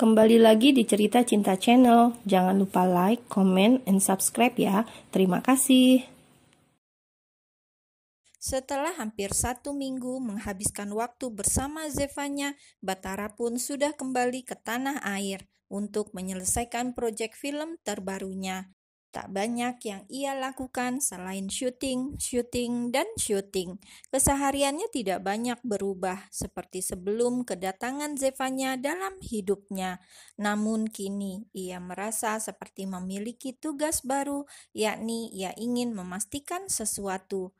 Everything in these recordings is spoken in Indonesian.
Kembali lagi di Cerita Cinta Channel. Jangan lupa like, comment, and subscribe ya. Terima kasih. Setelah hampir 1 minggu menghabiskan waktu bersama Zevanya, Bathara pun sudah kembali ke tanah air untuk menyelesaikan proyek film terbarunya. Tak banyak yang ia lakukan selain syuting, dan syuting. Kesehariannya tidak banyak berubah seperti sebelum kedatangan Zevanya dalam hidupnya. Namun kini ia merasa seperti memiliki tugas baru, yakni ia ingin memastikan sesuatu.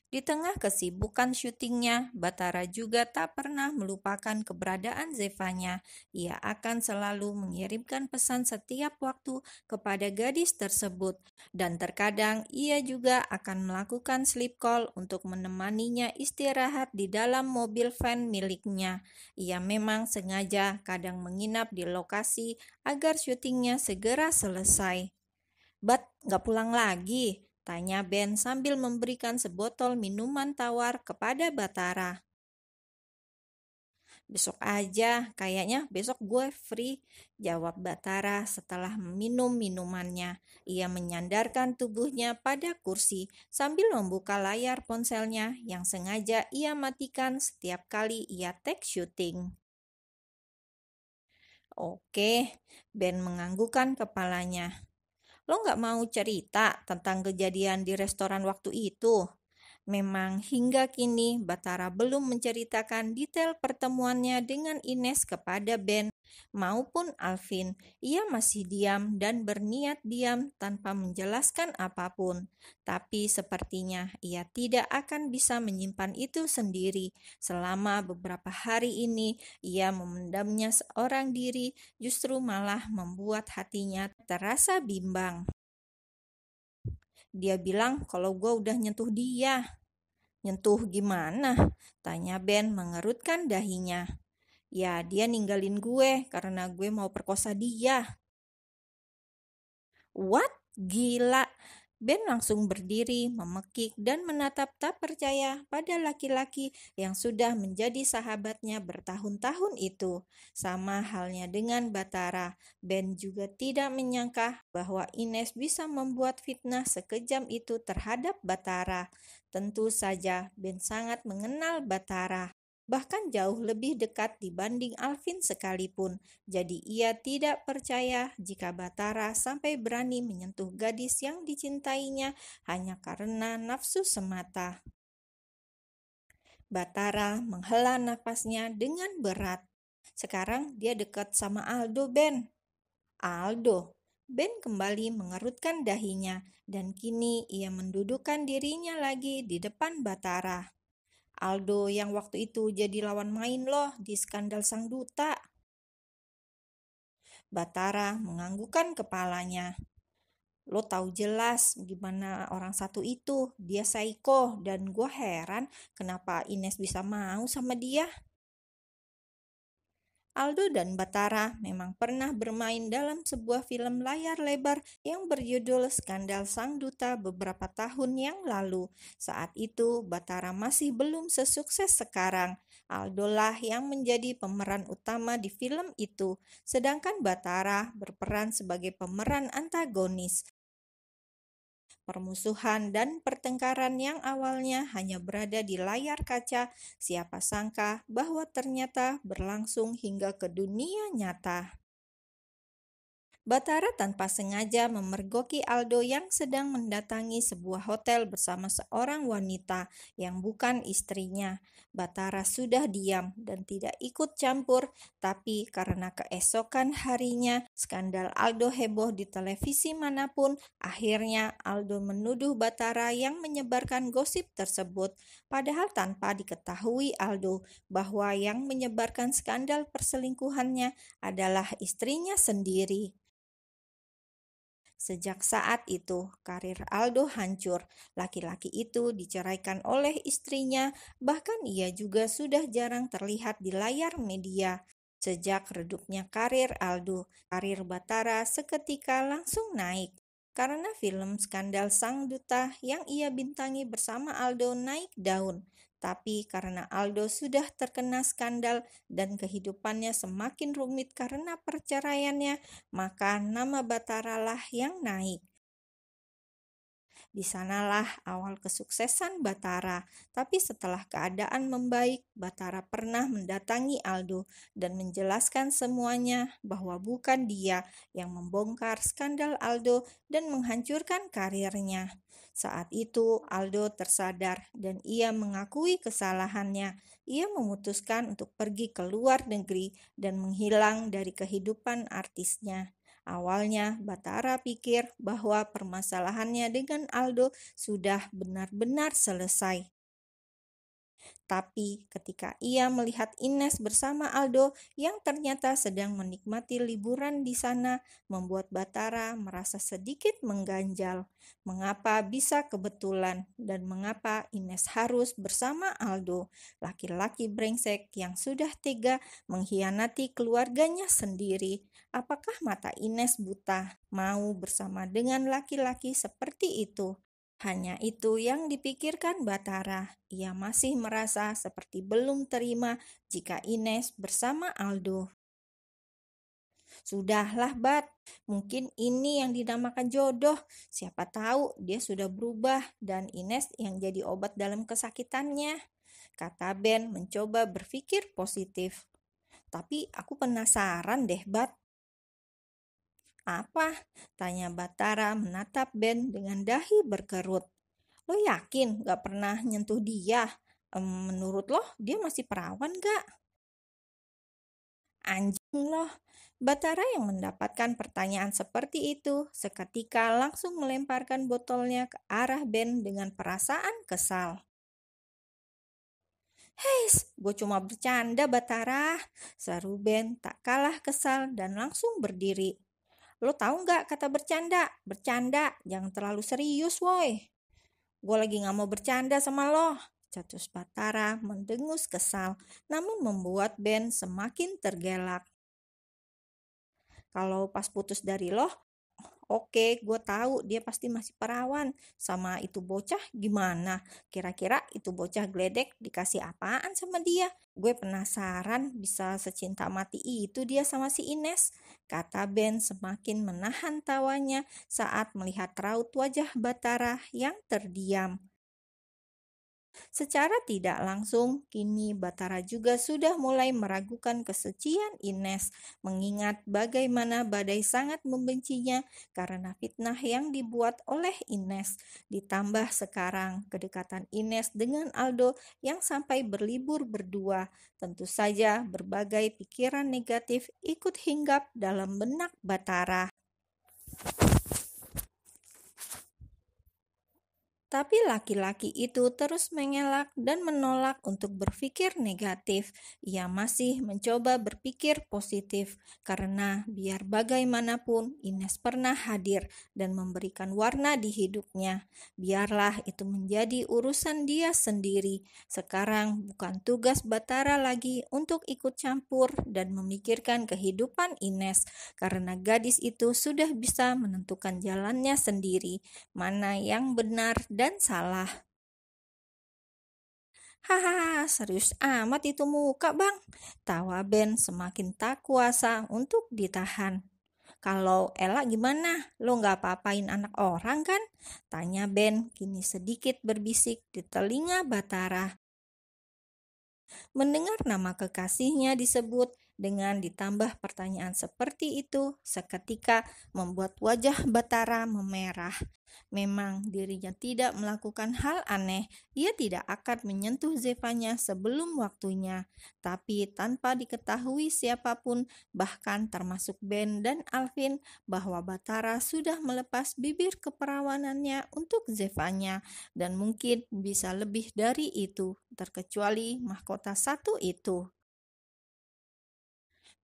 Di tengah kesibukan syutingnya, Bathara juga tak pernah melupakan keberadaan Zevanya. Ia akan selalu mengirimkan pesan setiap waktu kepada gadis tersebut, dan terkadang ia juga akan melakukan sleep call untuk menemaninya istirahat di dalam mobil van miliknya. Ia memang sengaja kadang menginap di lokasi agar syutingnya segera selesai. "Bat, gak pulang lagi?" tanya Ben sambil memberikan sebotol minuman tawar kepada Bathara. "Besok aja, kayaknya besok gue free," jawab Bathara setelah meminum minumannya. Ia menyandarkan tubuhnya pada kursi sambil membuka layar ponselnya yang sengaja ia matikan setiap kali ia take syuting. "Oke," Ben menganggukkan kepalanya. "Lo nggak mau cerita tentang kejadian di restoran waktu itu?" Memang hingga kini Bathara belum menceritakan detail pertemuannya dengan Ines kepada Ben maupun Alvin. Ia masih diam dan berniat diam tanpa menjelaskan apapun. Tapi sepertinya ia tidak akan bisa menyimpan itu sendiri. Selama beberapa hari ini ia memendamnya seorang diri, justru malah membuat hatinya terasa bimbang. Dia bilang kalau gue udah nyentuh dia. "Nyentuh gimana?" tanya Ben mengerutkan dahinya. "Ya, dia ninggalin gue karena gue mau perkosa dia." "What? Gila!" Ben langsung berdiri, memekik dan menatap tak percaya pada laki-laki yang sudah menjadi sahabatnya bertahun-tahun itu. Sama halnya dengan Bathara, Ben juga tidak menyangka bahwa Ines bisa membuat fitnah sekejam itu terhadap Bathara. Tentu saja Ben sangat mengenal Bathara, bahkan jauh lebih dekat dibanding Alvin sekalipun. Jadi ia tidak percaya jika Bathara sampai berani menyentuh gadis yang dicintainya hanya karena nafsu semata. Bathara menghela nafasnya dengan berat. Sekarang dia dekat sama Aldo, Ben. "Aldo?" Ben kembali mengerutkan dahinya dan kini ia mendudukkan dirinya lagi di depan Bathara. "Aldo yang waktu itu jadi lawan main loh di Skandal Sang Duta." Bathara menganggukkan kepalanya. "Lo tahu jelas gimana orang satu itu, dia psycho dan gue heran kenapa Ines bisa mau sama dia." Aldo dan Bathara memang pernah bermain dalam sebuah film layar lebar yang berjudul Skandal Sang Duta beberapa tahun yang lalu. Saat itu Bathara masih belum sesukses sekarang. Aldo lah yang menjadi pemeran utama di film itu, sedangkan Bathara berperan sebagai pemeran antagonis. Permusuhan dan pertengkaran yang awalnya hanya berada di layar kaca, siapa sangka bahwa ternyata berlangsung hingga ke dunia nyata. Bathara tanpa sengaja memergoki Aldo yang sedang mendatangi sebuah hotel bersama seorang wanita yang bukan istrinya. Bathara sudah diam dan tidak ikut campur, tapi karena keesokan harinya skandal Aldo heboh di televisi manapun, akhirnya Aldo menuduh Bathara yang menyebarkan gosip tersebut. Padahal tanpa diketahui Aldo bahwa yang menyebarkan skandal perselingkuhannya adalah istrinya sendiri. Sejak saat itu, karir Aldo hancur. Laki-laki itu diceraikan oleh istrinya, bahkan ia juga sudah jarang terlihat di layar media. Sejak redupnya karir Aldo, karir Bathara seketika langsung naik. Karena film Skandal Sang Duta yang ia bintangi bersama Aldo naik daun. Tapi karena Aldo sudah terkena skandal dan kehidupannya semakin rumit karena perceraiannya, maka nama Batara lah yang naik. Di sanalah awal kesuksesan Batara. Tapi setelah keadaan membaik, Batara pernah mendatangi Aldo dan menjelaskan semuanya bahwa bukan dia yang membongkar skandal Aldo dan menghancurkan karirnya. Saat itu Aldo tersadar dan ia mengakui kesalahannya. Ia memutuskan untuk pergi ke luar negeri dan menghilang dari kehidupan artisnya. Awalnya, Batara pikir bahwa permasalahannya dengan Aldo sudah benar-benar selesai. Tapi ketika ia melihat Ines bersama Aldo yang ternyata sedang menikmati liburan di sana, membuat Batara merasa sedikit mengganjal. Mengapa bisa kebetulan dan mengapa Ines harus bersama Aldo, laki-laki brengsek yang sudah tega mengkhianati keluarganya sendiri? Apakah mata Ines buta mau bersama dengan laki-laki seperti itu? Hanya itu yang dipikirkan Batara. Ia masih merasa seperti belum terima jika Ines bersama Aldo. Sudahlah, Bat. Mungkin ini yang dinamakan jodoh. Siapa tahu dia sudah berubah dan Ines yang jadi obat dalam kesakitannya, kata Ben mencoba berpikir positif. Tapi aku penasaran deh, Bat. Apa? Tanya Batara menatap Ben dengan dahi berkerut. Lo yakin gak pernah nyentuh dia? Menurut lo dia masih perawan gak? Anjing loh. Batara yang mendapatkan pertanyaan seperti itu seketika langsung melemparkan botolnya ke arah Ben dengan perasaan kesal. Heis, gue cuma bercanda Batara, seru Ben tak kalah kesal dan langsung berdiri. Lo tahu nggak kata bercanda? Bercanda, jangan terlalu serius woi. Gue lagi gak mau bercanda sama lo, catus Batara mendengus kesal, namun membuat Ben semakin tergelak. Kalau pas putus dari lo, oke, gue tahu dia pasti masih perawan. Sama itu bocah gimana? Kira-kira itu bocah gledek dikasih apaan sama dia? Gue penasaran bisa secinta mati itu dia sama si Ines, kata Ben semakin menahan tawanya saat melihat raut wajah Batara yang terdiam. Secara tidak langsung, kini Batara juga sudah mulai meragukan kesucian Ines, mengingat bagaimana Badai sangat membencinya karena fitnah yang dibuat oleh Ines. Ditambah sekarang kedekatan Ines dengan Aldo yang sampai berlibur berdua. Tentu saja berbagai pikiran negatif ikut hinggap dalam benak Batara. Tapi laki-laki itu terus mengelak dan menolak untuk berpikir negatif. Ia masih mencoba berpikir positif karena biar bagaimanapun Ines pernah hadir dan memberikan warna di hidupnya. Biarlah itu menjadi urusan dia sendiri. Sekarang bukan tugas Batara lagi untuk ikut campur dan memikirkan kehidupan Ines karena gadis itu sudah bisa menentukan jalannya sendiri, mana yang benar dan salah. Hahaha, serius amat itu muka bang. Tawa Ben semakin tak kuasa untuk ditahan. Kalau Ella gimana? Lo gak apa-apain anak orang kan? Tanya Ben kini sedikit berbisik di telinga Batara. Mendengar nama kekasihnya disebut dengan ditambah pertanyaan seperti itu seketika membuat wajah Batara memerah. Memang dirinya tidak melakukan hal aneh, dia tidak akan menyentuh Zevanya sebelum waktunya. Tapi tanpa diketahui siapapun, bahkan termasuk Ben dan Alvin, bahwa Batara sudah melepas bibir keperawanannya untuk Zevanya. Dan mungkin bisa lebih dari itu, terkecuali mahkota satu itu.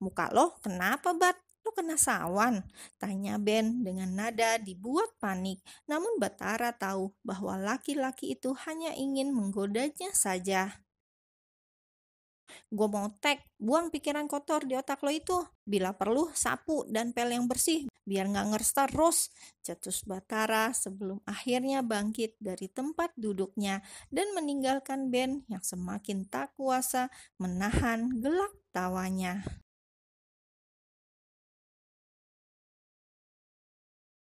Muka lo kenapa, Bat? Lo kena sawan? Tanya Ben dengan nada dibuat panik. Namun Batara tahu bahwa laki-laki itu hanya ingin menggodanya saja. Gue mau tag, buang pikiran kotor di otak lo itu. Bila perlu, sapu dan pel yang bersih, biar nggak ngeres terus. Cetus Batara sebelum akhirnya bangkit dari tempat duduknya dan meninggalkan Ben yang semakin tak kuasa menahan gelak tawanya.